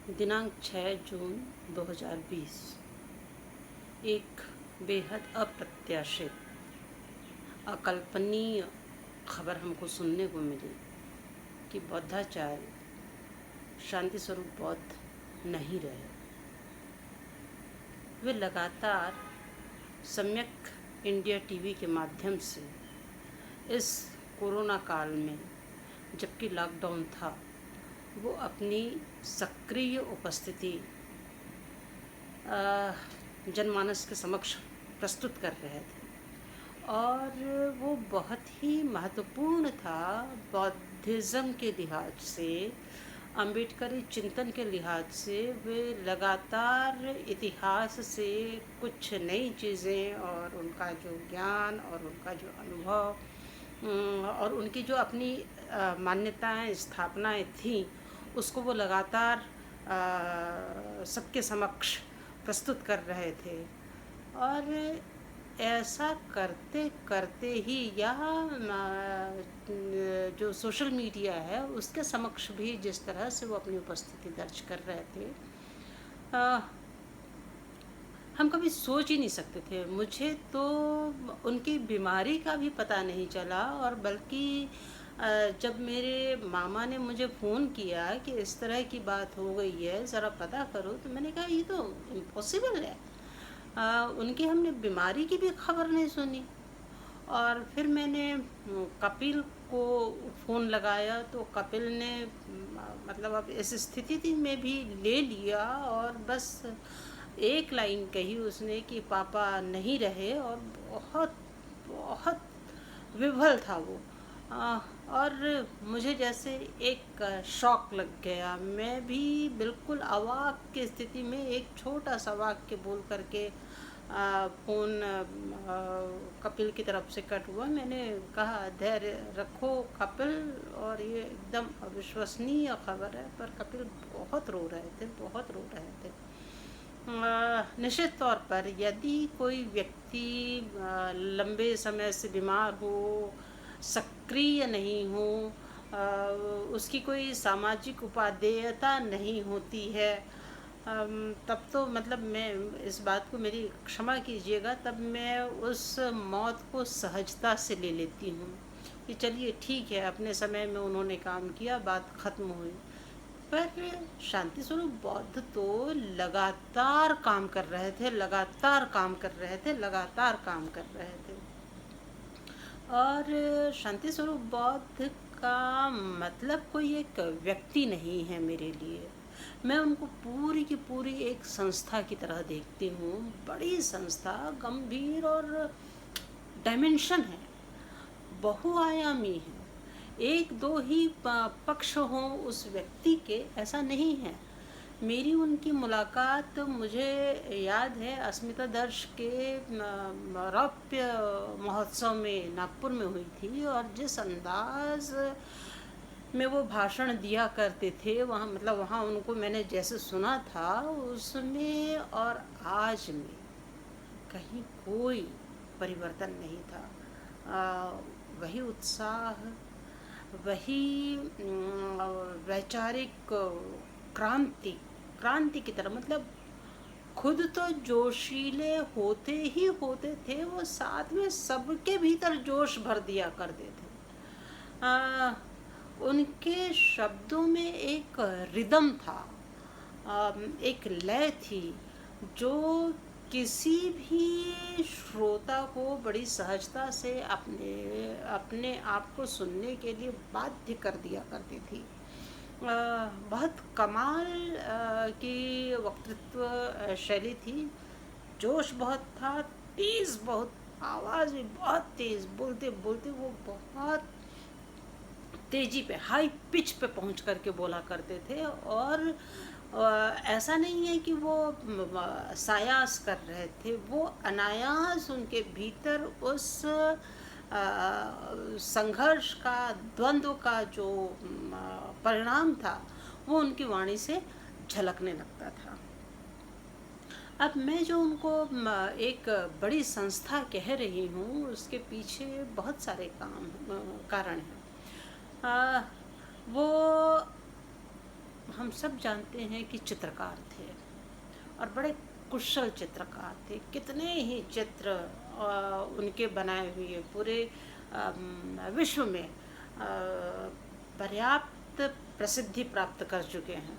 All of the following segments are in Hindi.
दिनांक 6 जून 2020। एक बेहद अप्रत्याशित, अकल्पनीय खबर हमको सुनने को मिली कि बौद्धाचार्य शांति स्वरूप बौद्ध नहीं रहे। वे लगातार सम्यक इंडिया टीवी के माध्यम से इस कोरोना काल में, जबकि लॉकडाउन था, वो अपनी सक्रिय उपस्थिति जनमानस के समक्ष प्रस्तुत कर रहे थे और वो बहुत ही महत्वपूर्ण था। बौद्धिज़्म के लिहाज से, अम्बेडकरी चिंतन के लिहाज से वे लगातार इतिहास से कुछ नई चीज़ें और उनका जो ज्ञान और उनका जो अनुभव और उनकी जो अपनी मान्यताएं, स्थापनाएं थीं, उसको वो लगातार सबके समक्ष प्रस्तुत कर रहे थे। और ऐसा करते करते ही जो सोशल मीडिया है उसके समक्ष भी जिस तरह से वो अपनी उपस्थिति दर्ज कर रहे थे, हम कभी सोच ही नहीं सकते थे। मुझे तो उनकी बीमारी का भी पता नहीं चला, और बल्कि जब मेरे मामा ने मुझे फ़ोन किया कि इस तरह की बात हो गई है, ज़रा पता करो, तो मैंने कहा ये तो इम्पॉसिबल है। उनकी हमने बीमारी की भी खबर नहीं सुनी। और फिर मैंने कपिल को फ़ोन लगाया तो कपिल ने मतलब अब इस स्थिति में भी ले लिया और बस एक लाइन कही उसने कि पापा नहीं रहे, और बहुत बहुत विह्वल था वो। और मुझे जैसे एक शॉक लग गया। मैं भी बिल्कुल अवाक की स्थिति में एक छोटा सा वाक्य बोल करके फ़ोन कपिल की तरफ से कट हुआ। मैंने कहा धैर्य रखो कपिल, और ये एकदम अविश्वसनीय खबर है। पर कपिल बहुत रो रहे थे, बहुत रो रहे थे। निश्चित तौर पर यदि कोई व्यक्ति लंबे समय से बीमार हो, सक्रिय नहीं हो, उसकी कोई सामाजिक उपादेयता नहीं होती है, तब तो मतलब मैं इस बात को, मेरी क्षमा कीजिएगा, तब मैं उस मौत को सहजता से ले लेती हूँ कि चलिए ठीक है, अपने समय में उन्होंने काम किया, बात ख़त्म हुई। पर शांति स्वरूप बौद्ध तो लगातार काम कर रहे थे, लगातार काम कर रहे थे, लगातार काम कर रहे थे। और शांति स्वरूप बौद्ध का मतलब कोई एक व्यक्ति नहीं है मेरे लिए। मैं उनको पूरी की पूरी एक संस्था की तरह देखती हूँ। बड़ी संस्था, गंभीर और डायमेंशन है, बहुआयामी है। एक दो ही पक्ष हों उस व्यक्ति के, ऐसा नहीं है। मेरी उनकी मुलाकात, मुझे याद है, अस्मिता दर्श के रौप्य महोत्सव में नागपुर में हुई थी। और जिस अंदाज में वो भाषण दिया करते थे वहाँ, मतलब वहाँ उनको मैंने जैसे सुना था, उसमें और आज में कहीं कोई परिवर्तन नहीं था। वही उत्साह, वही वैचारिक क्रांति की तरह, मतलब खुद तो जोशीले होते ही होते थे, वो साथ में सबके भीतर जोश भर दिया करते थे। उनके शब्दों में एक रिदम था, एक लय थी, जो किसी भी श्रोता को बड़ी सहजता से अपने आप को सुनने के लिए बाध्य कर दिया करती थी। बहुत कमाल की वक्तृत्व शैली थी। जोश बहुत था, तेज़ बहुत, आवाज़ भी बहुत तेज़, बोलते बोलते वो बहुत तेज़ी पे, हाई पिच पे पहुंच करके बोला करते थे। और ऐसा नहीं है कि वो सायास कर रहे थे, वो अनायास उनके भीतर उस संघर्ष का, द्वंद्व का जो परिणाम था, वो उनकी वाणी से झलकने लगता था। अब मैं जो उनको एक बड़ी संस्था कह रही हूँ, उसके पीछे बहुत सारे कारण हैं। वो हम सब जानते हैं कि चित्रकार थे और बड़े कुशल चित्रकार थे। कितने ही चित्र उनके बनाए हुए पूरे विश्व में पर्याप्त प्रसिद्धि प्राप्त कर चुके हैं।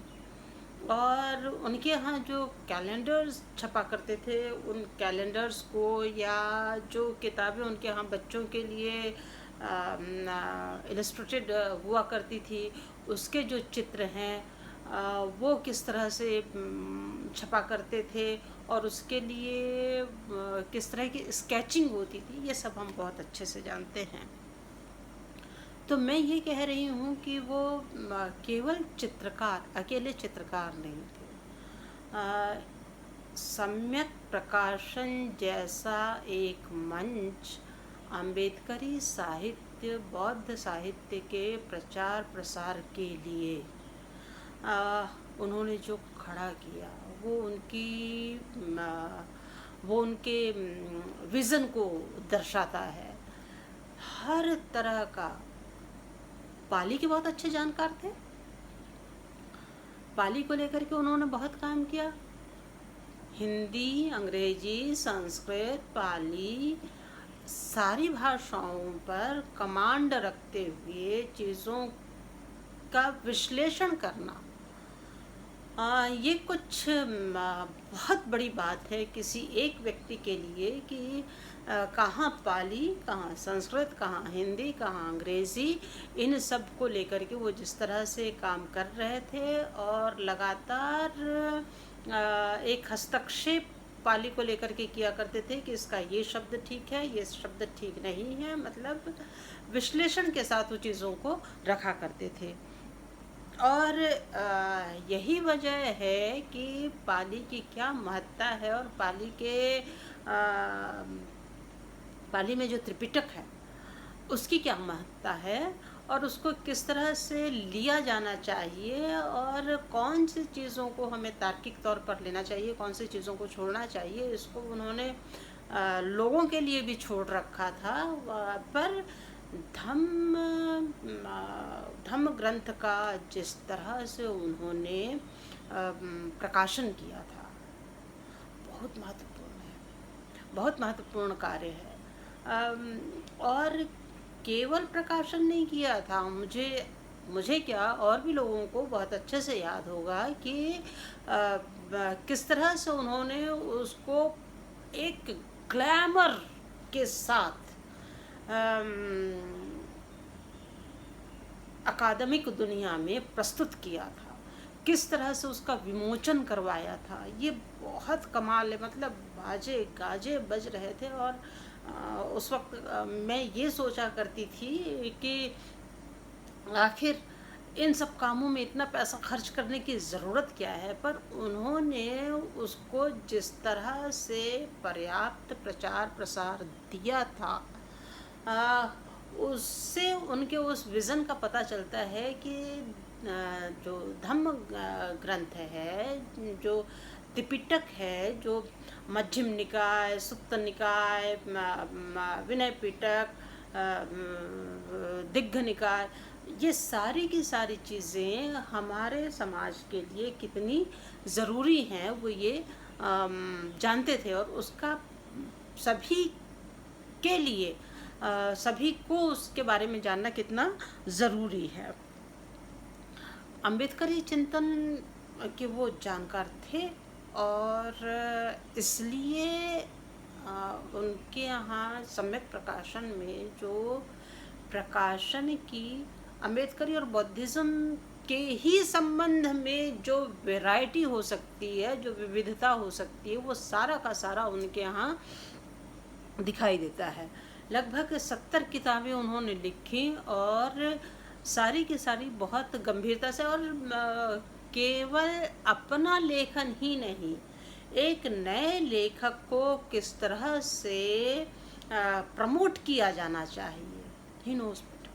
और उनके यहाँ जो कैलेंडर्स छपा करते थे, उन कैलेंडर्स को या जो किताबें उनके यहाँ बच्चों के लिए इलस्ट्रेटेड हुआ करती थी, उसके जो चित्र हैं वो किस तरह से छपा करते थे और उसके लिए किस तरह की स्केचिंग होती थी, ये सब हम बहुत अच्छे से जानते हैं। तो मैं ये कह रही हूँ कि वो केवल चित्रकार, अकेले चित्रकार नहीं थे। सम्यक प्रकाशन जैसा एक मंच अम्बेडकरी साहित्य, बौद्ध साहित्य के प्रचार प्रसार के लिए उन्होंने जो खड़ा किया, वो उनके विज़न को दर्शाता है। हर तरह का, पाली के बहुत अच्छे जानकार थे, पाली को लेकर के उन्होंने बहुत काम किया। हिंदी, अंग्रेजी, संस्कृत, पाली, सारी भाषाओं पर कमांड रखते हुए चीज़ों का विश्लेषण करना, ये कुछ बहुत बड़ी बात है किसी एक व्यक्ति के लिए कि कहाँ पाली, कहाँ संस्कृत, कहाँ हिंदी, कहाँ अंग्रेज़ी, इन सब को लेकर के वो जिस तरह से काम कर रहे थे और लगातार एक हस्तक्षेप पाली को लेकर के किया करते थे कि इसका ये शब्द ठीक है, ये शब्द ठीक नहीं है, मतलब विश्लेषण के साथ वो चीज़ों को रखा करते थे। और यही वजह है कि पाली की क्या महत्ता है और पाली में जो त्रिपिटक है उसकी क्या महत्ता है और उसको किस तरह से लिया जाना चाहिए और कौन सी चीज़ों को हमें तार्किक तौर पर लेना चाहिए, कौन सी चीज़ों को छोड़ना चाहिए, इसको उन्होंने लोगों के लिए भी छोड़ रखा था। पर धम्म ग्रंथ का जिस तरह से उन्होंने प्रकाशन किया था, बहुत महत्वपूर्ण है, बहुत महत्वपूर्ण कार्य है। और केवल प्रकाशन नहीं किया था, मुझे क्या और भी लोगों को बहुत अच्छे से याद होगा कि किस तरह से उन्होंने उसको एक ग्लैमर के साथ अकादमिक दुनिया में प्रस्तुत किया था, किस तरह से उसका विमोचन करवाया था। ये बहुत कमाल है, मतलब बाजे गाजे बज रहे थे। और उस वक्त मैं ये सोचा करती थी कि आखिर इन सब कामों में इतना पैसा खर्च करने की ज़रूरत क्या है, पर उन्होंने उसको जिस तरह से पर्याप्त प्रचार प्रसार दिया था, उससे उनके उस विज़न का पता चलता है कि जो धम्म ग्रंथ है, जो त्रिपिटक है, जो मध्यम निकाय, सुत्त निकाय, विनय पिटक, दिग्घ निकाय, ये सारी की सारी चीज़ें हमारे समाज के लिए कितनी ज़रूरी हैं वो ये जानते थे। और उसका सभी के लिए सभी को उसके बारे में जानना कितना ज़रूरी है। अम्बेडकरी चिंतन के वो जानकार थे और इसलिए उनके यहाँ सम्यक प्रकाशन में जो प्रकाशन की अम्बेडकरी और बौद्धिज़्म के ही संबंध में जो वैरायटी हो सकती है, जो विविधता हो सकती है, वो सारा का सारा उनके यहाँ दिखाई देता है। लगभग 70 किताबें उन्होंने लिखी और सारी की सारी बहुत गंभीरता से, और केवल अपना लेखन ही नहीं, एक नए लेखक को किस तरह से प्रमोट किया जाना चाहिए, ही नोज बेटर।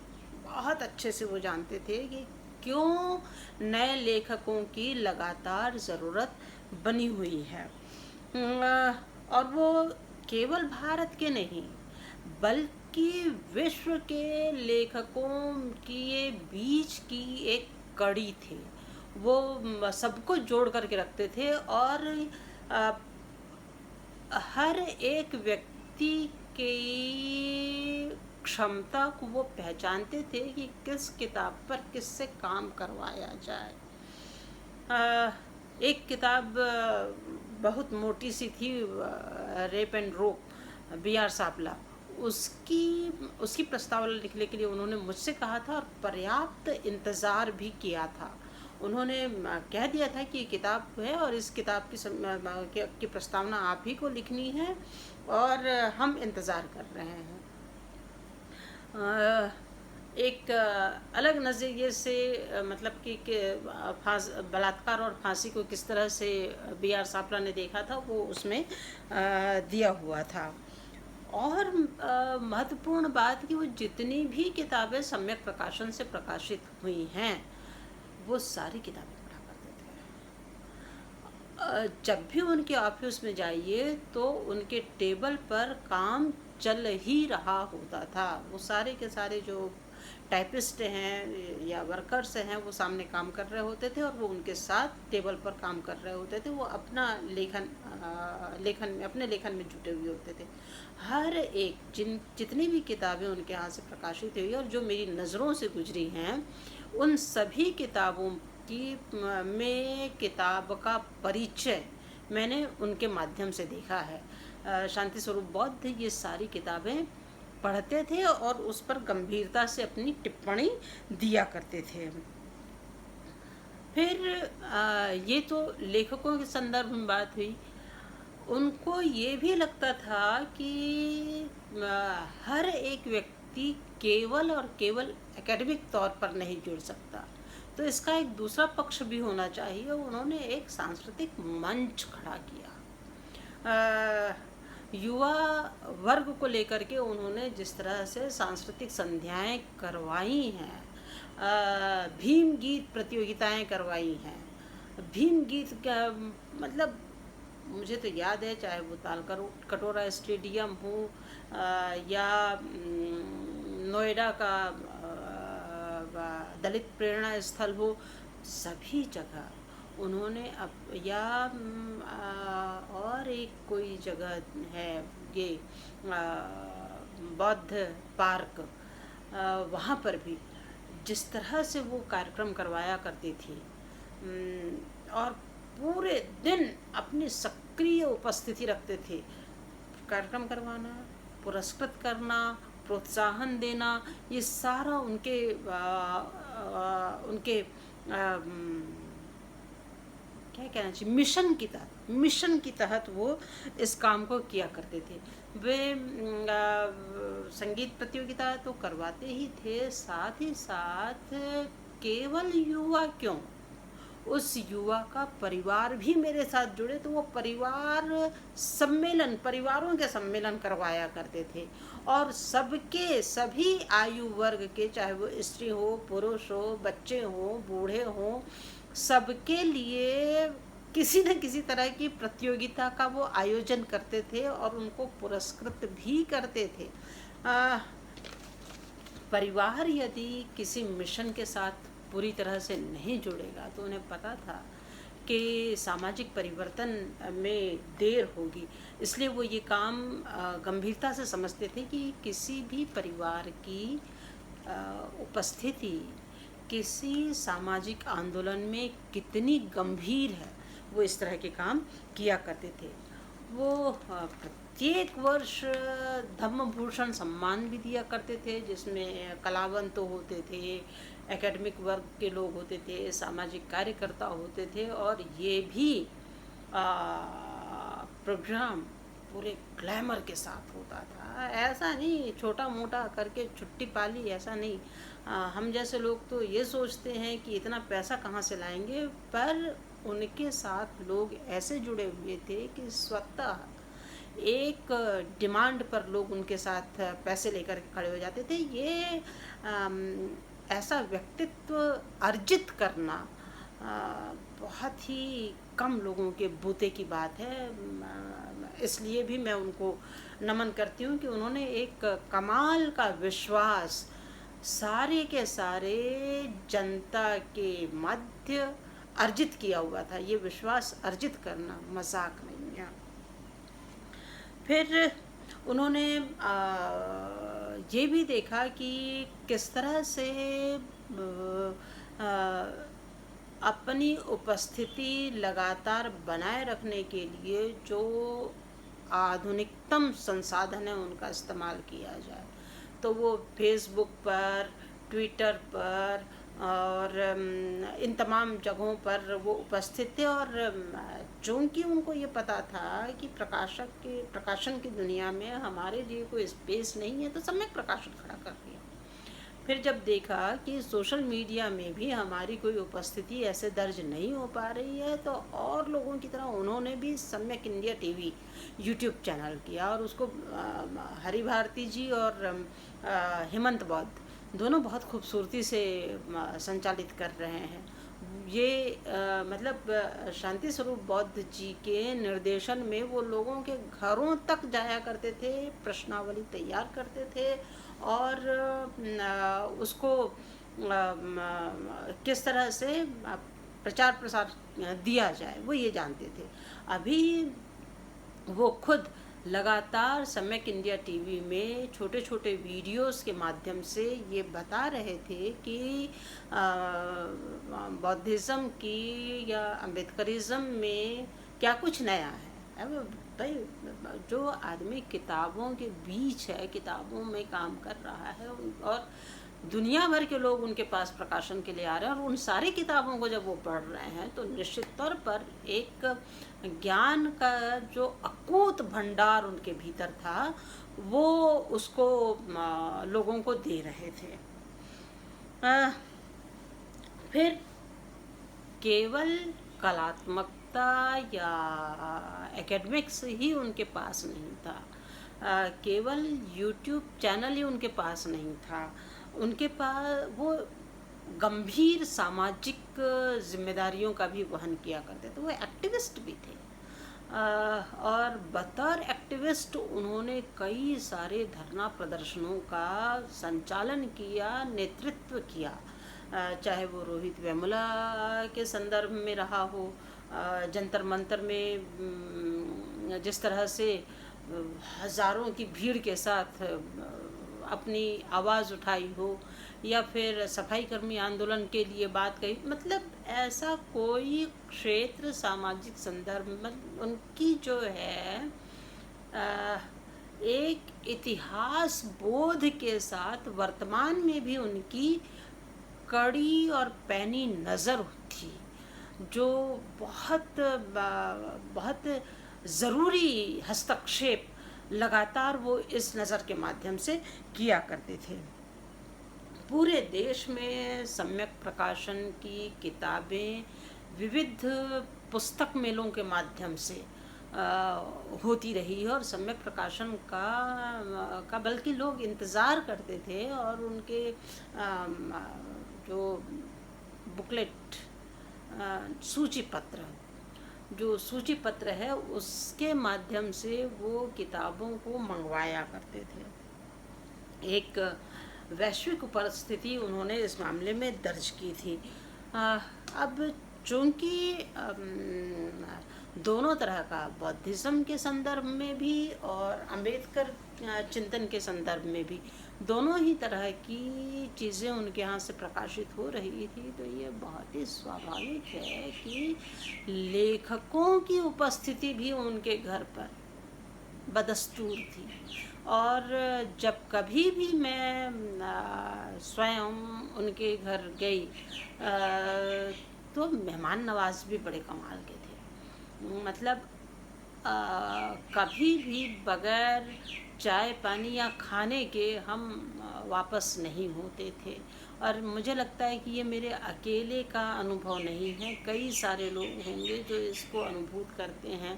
बहुत अच्छे से वो जानते थे कि क्यों नए लेखकों की लगातार ज़रूरत बनी हुई है। और वो केवल भारत के नहीं बल्कि विश्व के लेखकों के बीच की एक कड़ी थे। वो सबको जोड़ करके रखते थे और अ, हर एक व्यक्ति की क्षमता को वो पहचानते थे कि किस किताब पर किससे काम करवाया जाए। अ, एक किताब बहुत मोटी सी थी, रेप एंड रोप, बी आर सापला। उसकी उसकी प्रस्तावना लिखने के लिए उन्होंने मुझसे कहा था और पर्याप्त इंतज़ार भी किया था। उन्होंने कह दिया था कि ये किताब है और इस किताब की प्रस्तावना आप ही को लिखनी है और हम इंतज़ार कर रहे हैं। अ, एक अलग नज़रिए से मतलब कि बलात्कार और फांसी को किस तरह से बी आर सापला ने देखा था, वो उसमें दिया हुआ था। और महत्वपूर्ण बात कि वो जितनी भी किताबें सम्यक प्रकाशन से प्रकाशित हुई हैं, वो सारी किताबें पढ़ा करते थे। जब भी उनके ऑफिस में जाइए तो उनके टेबल पर काम चल ही रहा होता था। वो सारे के सारे जो टाइपिस्ट हैं या वर्कर्स हैं, वो सामने काम कर रहे होते थे और वो उनके साथ टेबल पर काम कर रहे होते थे। वो अपना अपने लेखन में जुटे हुए होते थे। हर एक जितनी भी किताबें उनके यहाँ से प्रकाशित हुई और जो मेरी नज़रों से गुजरी हैं, उन सभी किताबों में किताब का परिचय मैंने उनके माध्यम से देखा है। शांति स्वरूप बौद्ध ये सारी किताबें पढ़ते थे और उस पर गंभीरता से अपनी टिप्पणी दिया करते थे। फिर ये तो लेखकों के संदर्भ में बात हुई। उनको ये भी लगता था कि हर एक व्यक्ति केवल और केवल एकेडमिक तौर पर नहीं जुड़ सकता, तो इसका एक दूसरा पक्ष भी होना चाहिए। उन्होंने एक सांस्कृतिक मंच खड़ा किया। युवा वर्ग को लेकर के उन्होंने जिस तरह से सांस्कृतिक संध्याएं करवाई हैं, भीम गीत प्रतियोगिताएं करवाई हैं। भीम गीत का मतलब मुझे तो याद है, चाहे वो कटोरा स्टेडियम हो या नोएडा का दलित प्रेरणा स्थल हो, सभी जगह उन्होंने और एक कोई जगह है ये बौद्ध पार्क, वहाँ पर भी जिस तरह से वो कार्यक्रम करवाया करती थी और पूरे दिन अपनी सक्रिय उपस्थिति रखते थे। कार्यक्रम करवाना, पुरस्कृत करना, प्रोत्साहन देना, ये सारा उनके क्या कहना चाहिए, मिशन की तहत वो इस काम को किया करते थे। वे संगीत प्रतियोगिता तो करवाते ही थे, साथ ही साथ केवल युवा क्यों, उस युवा का परिवार भी मेरे साथ जुड़े, तो वो परिवारों के सम्मेलन करवाया करते थे और सभी आयु वर्ग के, चाहे वो स्त्री हो, पुरुष हो, बच्चे हो, बूढ़े हो, सबके लिए किसी न किसी तरह की प्रतियोगिता का वो आयोजन करते थे और उनको पुरस्कृत भी करते थे। परिवार यदि किसी मिशन के साथ पूरी तरह से नहीं जुड़ेगा तो उन्हें पता था कि सामाजिक परिवर्तन में देर होगी, इसलिए वो ये काम गंभीरता से समझते थे कि किसी भी परिवार की उपस्थिति किसी सामाजिक आंदोलन में कितनी गंभीर है, वो इस तरह के काम किया करते थे। वो प्रत्येक वर्ष धम्मभूषण सम्मान भी दिया करते थे, जिसमें कलावंत तो होते थे, एकेडमिक वर्ग के लोग होते थे, सामाजिक कार्यकर्ता होते थे और ये भी प्रोग्राम पूरे ग्लैमर के साथ होता था। ऐसा नहीं छोटा मोटा करके छुट्टी पाली, ऐसा नहीं। हम जैसे लोग तो ये सोचते हैं कि इतना पैसा कहाँ से लाएंगे, पर उनके साथ लोग ऐसे जुड़े हुए थे कि स्वतः एक डिमांड पर लोग उनके साथ पैसे लेकर खड़े हो जाते थे। ये ऐसा व्यक्तित्व अर्जित करना बहुत ही कम लोगों के बूते की बात है। इसलिए भी मैं उनको नमन करती हूँ कि उन्होंने एक कमाल का विश्वास सारे के सारे जनता के मध्य अर्जित किया हुआ था, ये विश्वास अर्जित करना मजाक नहीं है। फिर उन्होंने ये भी देखा कि किस तरह से अपनी उपस्थिति लगातार बनाए रखने के लिए जो आधुनिकतम संसाधन है उनका इस्तेमाल किया जाए। तो वो फेसबुक पर, ट्विटर पर और इन तमाम जगहों पर वो उपस्थित थे। और चूँकि उनको ये पता था कि प्रकाशन की दुनिया में हमारे लिए कोई स्पेस नहीं है, तो सम्यक प्रकाशन खड़ा कर दिया। फिर जब देखा कि सोशल मीडिया में भी हमारी कोई उपस्थिति ऐसे दर्ज नहीं हो पा रही है, तो और लोगों की तरह उन्होंने भी सम्यक इंडिया टीवी यूट्यूब चैनल किया। और उसको हरि भारती जी और हेमंत बौद्ध दोनों बहुत खूबसूरती से संचालित कर रहे हैं। ये मतलब शांति स्वरूप बौद्ध जी के निर्देशन में वो लोगों के घरों तक जाया करते थे, प्रश्नावली तैयार करते थे और उसको किस तरह से प्रचार प्रसार दिया जाए वो ये जानते थे। अभी वो खुद लगातार सम्यक इंडिया टीवी में छोटे छोटे वीडियोस के माध्यम से ये बता रहे थे कि बौद्धिज़्म की या अम्बेडकरिज़्म में क्या कुछ नया है। अब भाई जो आदमी किताबों के बीच है, किताबों में काम कर रहा है और दुनिया भर के लोग उनके पास प्रकाशन के लिए आ रहे हैं, और उन सारी किताबों को जब वो पढ़ रहे हैं तो निश्चित तौर पर एक ज्ञान का जो अकूत भंडार उनके भीतर था वो उसको लोगों को दे रहे थे। फिर केवल कलात्मकता या एकेडमिक्स ही उनके पास नहीं था, केवल यूट्यूब चैनल ही उनके पास नहीं था, उनके पास वो गंभीर सामाजिक जिम्मेदारियों का भी वहन किया करते थे। वो एक्टिविस्ट भी थे और बतौर एक्टिविस्ट उन्होंने कई सारे धरना प्रदर्शनों का संचालन किया, नेतृत्व किया। चाहे वो रोहित वेमुला के संदर्भ में रहा हो, जंतर मंतर में जिस तरह से हजारों की भीड़ के साथ अपनी आवाज़ उठाई हो, या फिर सफाई कर्मी आंदोलन के लिए बात कही। मतलब ऐसा कोई क्षेत्र सामाजिक संदर्भ में उनकी जो है एक इतिहास बोध के साथ वर्तमान में भी उनकी कड़ी और पैनी नज़र थी, जो बहुत बहुत ज़रूरी हस्तक्षेप लगातार वो इस नज़र के माध्यम से किया करते थे। पूरे देश में सम्यक प्रकाशन की किताबें विविध पुस्तक मेलों के माध्यम से होती रही है, और सम्यक प्रकाशन का बल्कि लोग इंतज़ार करते थे और उनके जो बुकलेट सूची पत्र है उसके माध्यम से वो किताबों को मंगवाया करते थे। एक वैश्विक उपस्थिति उन्होंने इस मामले में दर्ज की थी। अब चूँकि दोनों तरह का बौद्धिज़्म के संदर्भ में भी और अम्बेडकर चिंतन के संदर्भ में भी दोनों ही तरह की चीज़ें उनके यहाँ से प्रकाशित हो रही थी, तो ये बहुत ही स्वाभाविक है कि लेखकों की उपस्थिति भी उनके घर पर बदस्तूर थी। और जब कभी भी मैं स्वयं उनके घर गई तो मेहमान नवाज भी बड़े कमाल के थे। मतलब कभी भी बगैर चाय पानी या खाने के हम वापस नहीं होते थे। और मुझे लगता है कि ये मेरे अकेले का अनुभव नहीं है, कई सारे लोग होंगे जो इसको अनुभूत करते हैं।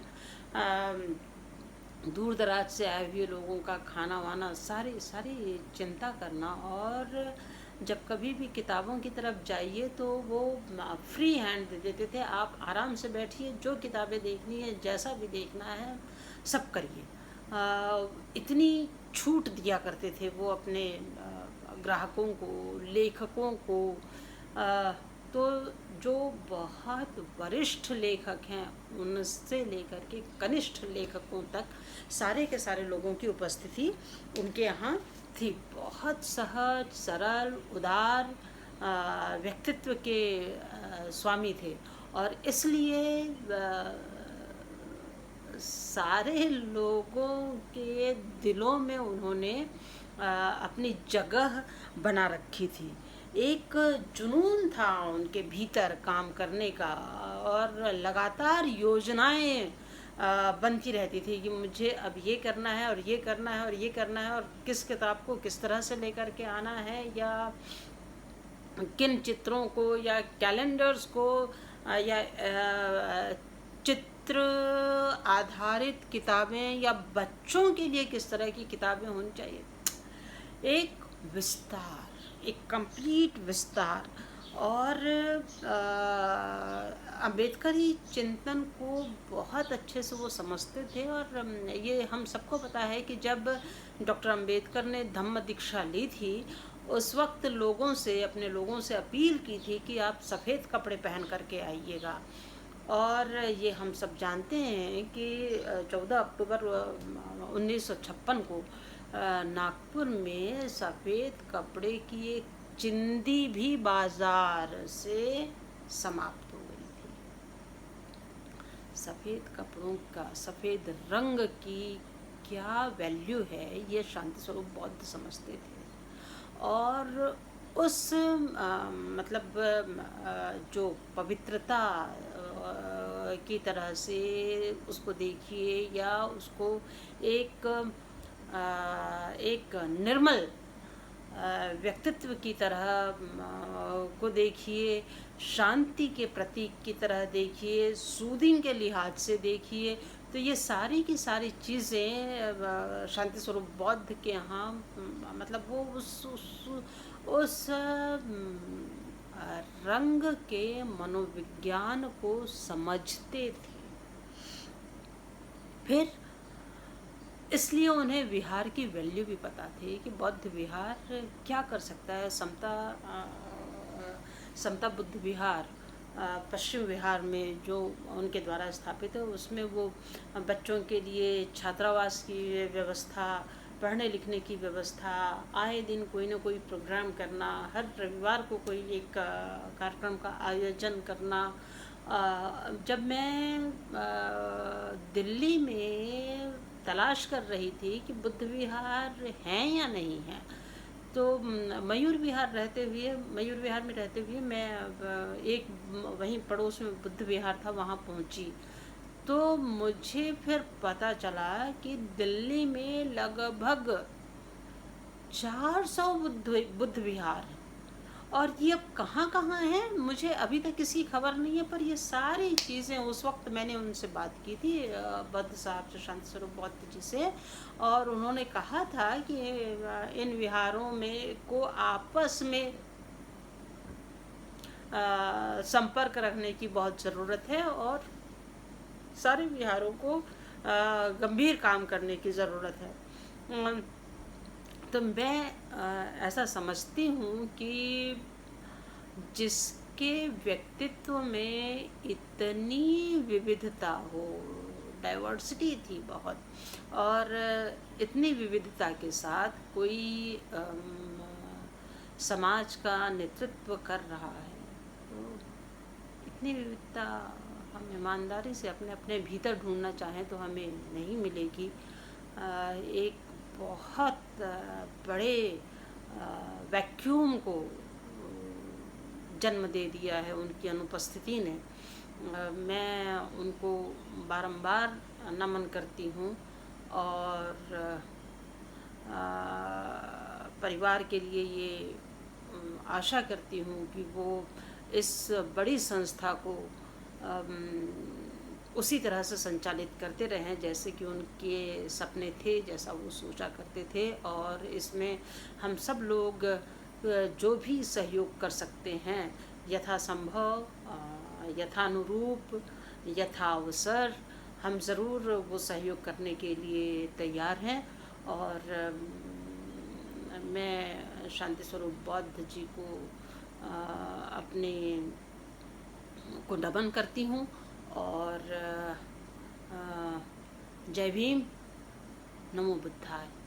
दूर दराज से आए हुए लोगों का खाना वाना सारी चिंता करना, और जब कभी भी किताबों की तरफ जाइए तो वो फ्री हैंड दे देते थे, आप आराम से बैठिए, जो किताबें देखनी है, जैसा भी देखना है सब करिए। इतनी छूट दिया करते थे वो अपने ग्राहकों को, लेखकों को। तो जो बहुत वरिष्ठ लेखक हैं उनसे लेकर के कनिष्ठ लेखकों तक सारे के सारे लोगों की उपस्थिति उनके यहाँ थी। बहुत सहज सरल उदार व्यक्तित्व के स्वामी थे और इसलिए सारे लोगों के दिलों में उन्होंने अपनी जगह बना रखी थी। एक जुनून था उनके भीतर काम करने का और लगातार योजनाएं बनती रहती थी कि मुझे अब ये करना है और ये करना है और ये करना है और किस किताब को किस तरह से लेकर के आना है या किन चित्रों को या कैलेंडर्स को या चित्र आधारित किताबें या बच्चों के लिए किस तरह की किताबें होनी चाहिए। एक विस्तार, एक कंप्लीट विस्तार और अम्बेडकरी चिंतन को बहुत अच्छे से वो समझते थे। और ये हम सबको पता है कि जब डॉक्टर अम्बेडकर ने धम्म दीक्षा ली थी उस वक्त अपने लोगों से अपील की थी कि आप सफ़ेद कपड़े पहन करके आइएगा। और ये हम सब जानते हैं कि 14 अक्टूबर 1956 को नागपुर में सफ़ेद कपड़े की एक चिंदी भी बाजार से समाप्त हो गई थी। सफ़ेद कपड़ों का, सफ़ेद रंग की क्या वैल्यू है ये शांति स्वरूप बौद्ध समझते थे। और उस जो पवित्रता की तरह से उसको देखिए या उसको एक निर्मल व्यक्तित्व की तरह को देखिए, शांति के प्रतीक की तरह देखिए, सूदिंग के लिहाज से देखिए। तो ये सारी की सारी चीज़ें शांति स्वरूप बौद्ध के यहाँ वो उस रंग के मनोविज्ञान को समझते थे। फिर इसलिए उन्हें विहार की वैल्यू भी पता थी कि बौद्ध विहार क्या कर सकता है। समता बुद्ध विहार पश्चिम विहार में जो उनके द्वारा स्थापित है उसमें वो बच्चों के लिए छात्रावास की व्यवस्था, पढ़ने लिखने की व्यवस्था, आए दिन कोई ना कोई प्रोग्राम करना, हर रविवार को कोई एक कार्यक्रम का आयोजन करना। जब मैं दिल्ली में तलाश कर रही थी कि बुद्ध विहार हैं या नहीं हैं, तो मयूर विहार में रहते हुए मैं एक वहीं पड़ोस में बुद्ध विहार था वहाँ पहुँची। तो मुझे फिर पता चला कि दिल्ली में लगभग 400 बुद्ध विहार हैं और ये अब कहाँ कहाँ हैं मुझे अभी तक किसी खबर नहीं है। पर ये सारी चीज़ें उस वक्त मैंने उनसे बात की थी बुद्ध साहब से, शांति स्वरूप बौद्ध जी से, और उन्होंने कहा था कि इन विहारों में को आपस में संपर्क रखने की बहुत ज़रूरत है और सारे विहारों को गंभीर काम करने की ज़रूरत है। तो मैं ऐसा समझती हूँ कि जिसके व्यक्तित्व में इतनी विविधता हो, डाइवर्सिटी थी बहुत, और इतनी विविधता के साथ कोई समाज का नेतृत्व कर रहा है, तो इतनी विविधता हम ईमानदारी से अपने अपने भीतर ढूंढना चाहें तो हमें नहीं मिलेगी। एक बहुत बड़े वैक्यूम को जन्म दे दिया है उनकी अनुपस्थिति ने। मैं उनको बारंबार नमन करती हूँ और परिवार के लिए ये आशा करती हूँ कि वो इस बड़ी संस्था को उसी तरह से संचालित करते रहें जैसे कि उनके सपने थे, जैसा वो सोचा करते थे। और इसमें हम सब लोग जो भी सहयोग कर सकते हैं यथासंभव, यथानुरूप, यथावसर, हम ज़रूर वो सहयोग करने के लिए तैयार हैं। और मैं शांति स्वरूप बौद्ध जी को अपने को नमन करती हूँ। और जय भीम, नमो बुद्धाय।